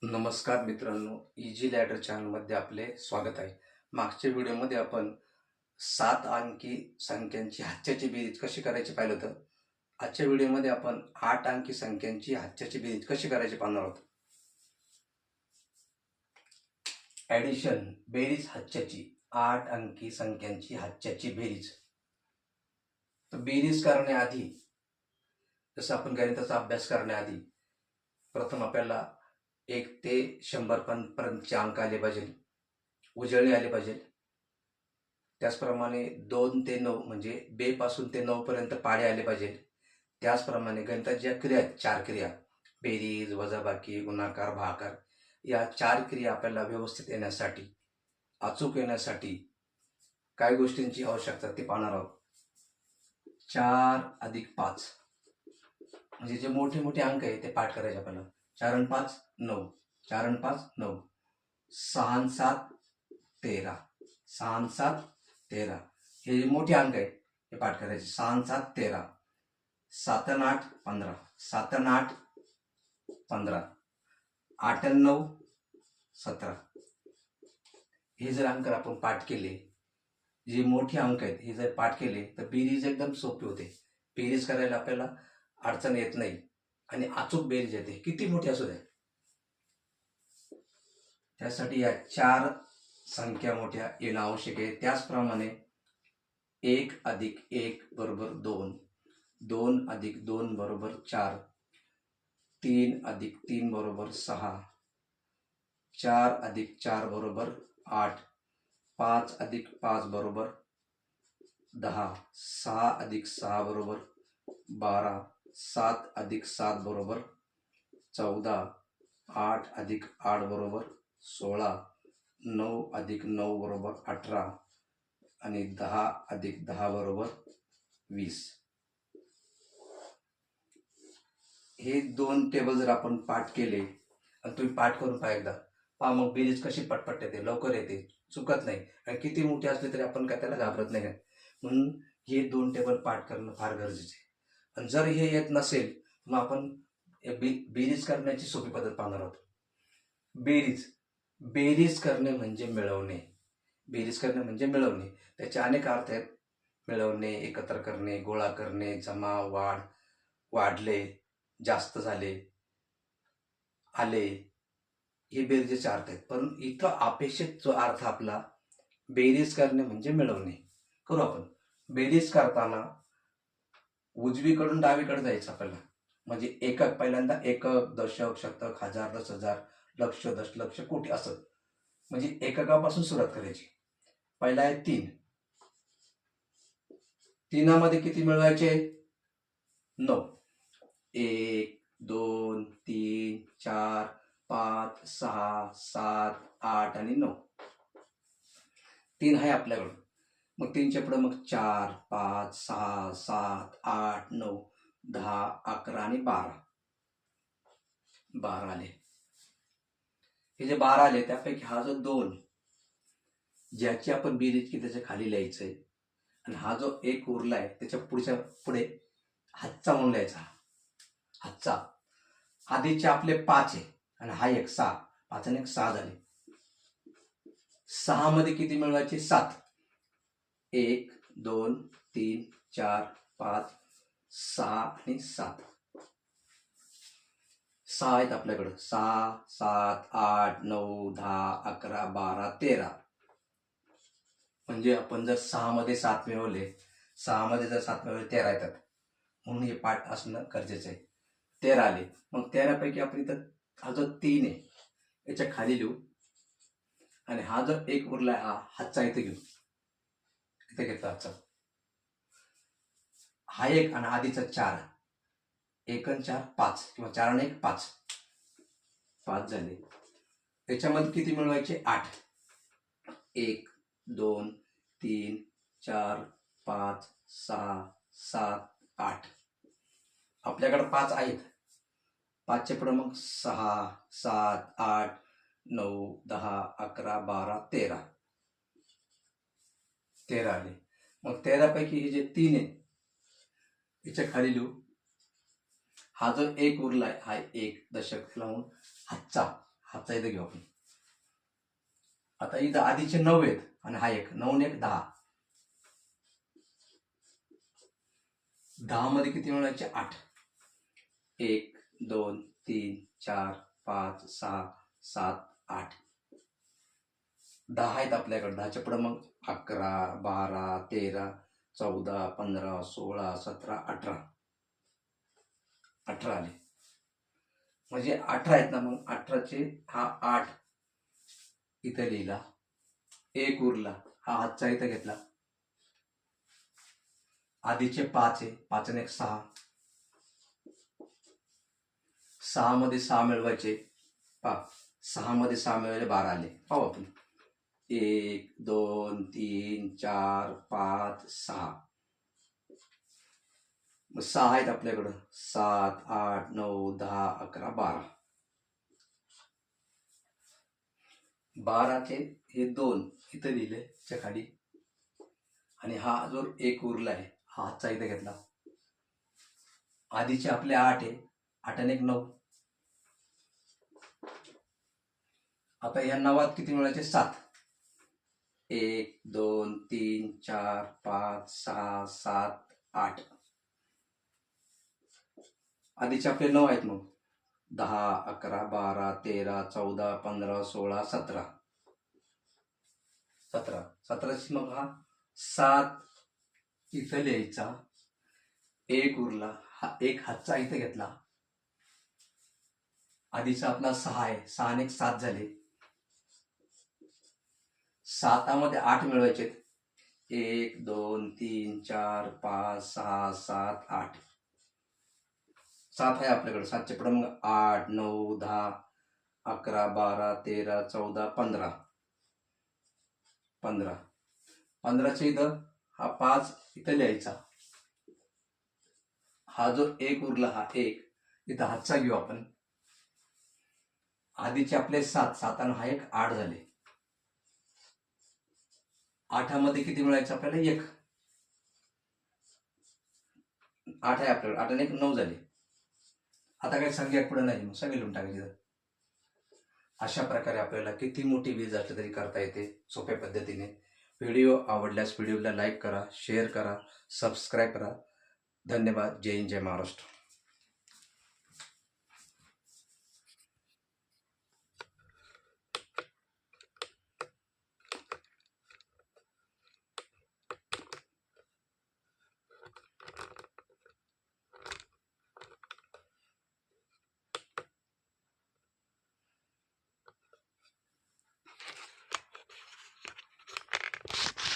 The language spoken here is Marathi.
नमस्कार मित्रांनो, इझी लॅडर चॅनलमध्ये आपले स्वागत आहे. मागच्या व्हिडिओमध्ये आपण 7 अंकी संख्यांची हातच्याची बेरीज कशी करायची पाहिलं होतं. आजच्या व्हिडिओमध्ये आपण 8 अंकी संख्यांची हातच्याची बेरीज कशी करायची पाहणार आहोत. ॲडिशन बेरीज हातच्याची 8 अंकी संख्यांची हातच्याची बेरीज. तर बेरीज करण्याआधी जसं आपण गणिताचा अभ्यास करण्याआधी प्रथम आपल्याला 1 ते 100 पर्यंतचे अंक आले पाहिजे, उजळणी आले पाहिजे. त्याचप्रमाणे 2 ते 9 म्हणजे बे पासून ते 9 पर्यंत पाडे आले पाहिजे. त्याचप्रमाणे गणितात ज्या क्रिया आहेत, 4 क्रिया, बेरीज, वजाबाकी, गुणाकार, भागाकार, या 4 क्रिया आपल्याला व्यवस्थित येण्यासाठी, अचूक येण्यासाठी काय गोष्टींची आवश्यकता ते पाहणार आहोत. 4 अधिक 5 म्हणजे जे मोठे मोठे अंक आहे ते पाठ करायचे आपल्याला. 4 आणि 5 9, 4 आणि 5 9, 6 आणि 7 13, 6 आणि 7 13, हे जे मोठे अंक आहे हे पाठ करायचे. 6 आणि 7 13, 7 आणि 8 15, 7 आणि 8 15, 8 आणि 9 17. हे जर अंक आपण पाठ केले, जे मोठे अंक आहेत हे जर पाठ केले तर बेरीज एकदम सोपी होते. बेरीज करायला आपल्याला अडचण येत नाही आणि अचूक बेरीज येते, किती मोठी असू द्या. त्यासाठी या 4 संख्या मोठ्या येणं आवश्यक आहे. त्याचप्रमाणे 1 अधिक 1 बरोबर 2, 2 अधिक 2 बरोबर 4, 3 अधिक 3 बरोबर 6, 4 अधिक 4 बरोबर 8, 5 अधिक 5 बरोबर 10, 6 अधिक 6 बरोबर 12, 7 अधिक 7 बरोबर 14, 8 अधिक 8 बरोबर 16, 9 अधिक 9 बरोबर 18 आणि 10 अधिक 10 बरोबर 20. हे 2 टेबल जर आपण पाठ केले आणि तुम्ही पाठ करून पहा एकदा, पहा मग बेरीज कशी पटपट येते, लवकर येते, चुकत नाही. आणि किती मोठी असली तरी आपण काय त्याला घाबरत नाही. म्हणून हे 2 टेबल पाठ करणं फार गरजेचे आहे. आणि जर हे येत नसेल मग आपण बेरीज करण्याची सोपी पद्धत पाहणार आहोत. बेरीज बेरीज करणे म्हणजे मिळवणे. बेरीज करणे म्हणजे मिळवणे. त्याचे अनेक अर्थ आहेत. मिळवणे, एकत्र करणे, गोळा करणे, जमा, वाढ, वाढले, जास्त झाले, आले, हे बेरजेचे अर्थ आहेत. पण इथं अपेक्षित जो अर्थ आपला बेरीज करणे म्हणजे मिळवणे. करू आपण. बेरीज करताना उजवीकडून डावीकडे जायचं आपल्याला. म्हणजे एकक, पहिल्यांदा एकक, दशक, शतक, हजार, 10,000, लक्ष, दशलक्ष, कोटी असं. म्हणजे एककापासून सुरुवात करायची. पहिला आहे 3. 3मध्ये किती मिळवायचे? 9. 1 2 3 4 5 6 7 8 आणि 9. 3 आहे आपल्याकडं. मग 3च्या पुढे मग 4 5 6 7 8 9 10 11 आणि 12. 12 आले. हे जे 12 आले त्यापैकी हा जो 2 ज्याची आपण बेरीज की त्याच्या खाली लिहायचंय, आणि हा जो 1 उरलाय त्याच्या पुढे हातचा म्हणून लिहायचा. हातचा. आधीचे आपले 5 आहे आणि हा 1 6. 5 आणि 1 6 झाले. 6 मध्ये किती मिळवायचे? 7. 1 2 3 4 5 6 आणि 7. 6 आहेत आपल्याकडं. 6 7 8 9 10 11 12 13. म्हणजे आपण जर 6 मध्ये 7 मिळवले, 6 मध्ये जर 7 मिळवले 13 येतात. म्हणून हे पाठ असणं गरजेचं आहे. 13 आले. मग 13 पैकी आपण इथं हा जो 3 आहे याच्या खाली लिहू, आणि हा जो 1 उरलाय हा हातचा इथे घेऊ. इथे घेतला हातचा. हा 1 आणि आधीचा 4. 1 आणि 4 5 किंवा 4 आणि 1 5. 5 झाले. त्याच्यामध्ये किती मिळवायचे? 8. 1 2 3 4 5 6 7 8. आपल्याकडे 5 आहेत. 5च्या पुढे मग 6 7 8 9 10 11 12 13. 13 आले. मग 13 पैकी हे जे 3 आहे याच्या खाली लिहू. हा जो 1 उरलाय हा 1 दशक लावून हातचा, हातचा इथं घेऊ आपण. आता इथं आधीचे 9 आहेत आणि हा 1, 9 1 10. 10 मध्ये किती मिळवायचे? 8. 1 2 3 4 5 6 7 8. 10 आहेत आपल्याकडे. 10च्या पुढे मग 11 12 13 14 15 16 17 18. 18 आले. म्हणजे 18 आहेत ना. मग 18चे हा 8 इथं लिहिला. 1 उरला, हा हातचा इथं घेतला. आधीचे 5 आहे, 5 आणि 1 6. 6 मध्ये 6 मिळवायचे. 6 मध्ये 6 मिळवले 12 आले. पाहू आपण. 1 2 3 4 5 6. मग 6 आहेत आपल्याकडं. 7 8 9 10 11 12. 12चे हे 2 इथं लिहिले च्या खाली. आणि हा जो 1 उरला आहे, हा हातचा इथं घेतला. आधीचे आपले 8 आहे. 8 आणि 1 9. आता या 9त किती मिळायचे? 7. 1 2 3 4 5 6 7 8. आधीचे आपले 9 आहेत. मग 10 11 12 13 14 15 16 17. 17ची मग हा 7 इथं लिहायचा. 1 उरला, हा 1 हातचा इथं घेतला. आधीचा आपला 6 आहे. 6 आणि 1 7 झाले. 7 मध्ये 8 मिळवायचे. 1 2 3 4 5 6 7 8. 7 आहे आपल्याकडे. 7च्या पुढे मग 8 9 10 11 12 13 14 15. 15च्या इथं हा 5 इथं लिहायचा. हा जो 1 उरला, हा 1 इथं हातचा घेऊ आपण. आधीचे आपले 7, 7 आणि हा 1 8 झाले. 8 मध्ये किती मिळायचं आपल्याला? 1. 8 आहे आपल्याकडे. 8 आणि 1 9 झाले. आता काही संख्या पुढे नाही, मग सगळे लिहून टाकायचे. अशा प्रकारे आपल्याला किती मोठी बेरीज असली तरी करता येते सोप्या पद्धतीने. व्हिडिओ आवडल्यास व्हिडिओला लाईक करा, शेअर करा, सबस्क्राईब करा. धन्यवाद. जय हिंद, जय महाराष्ट्र.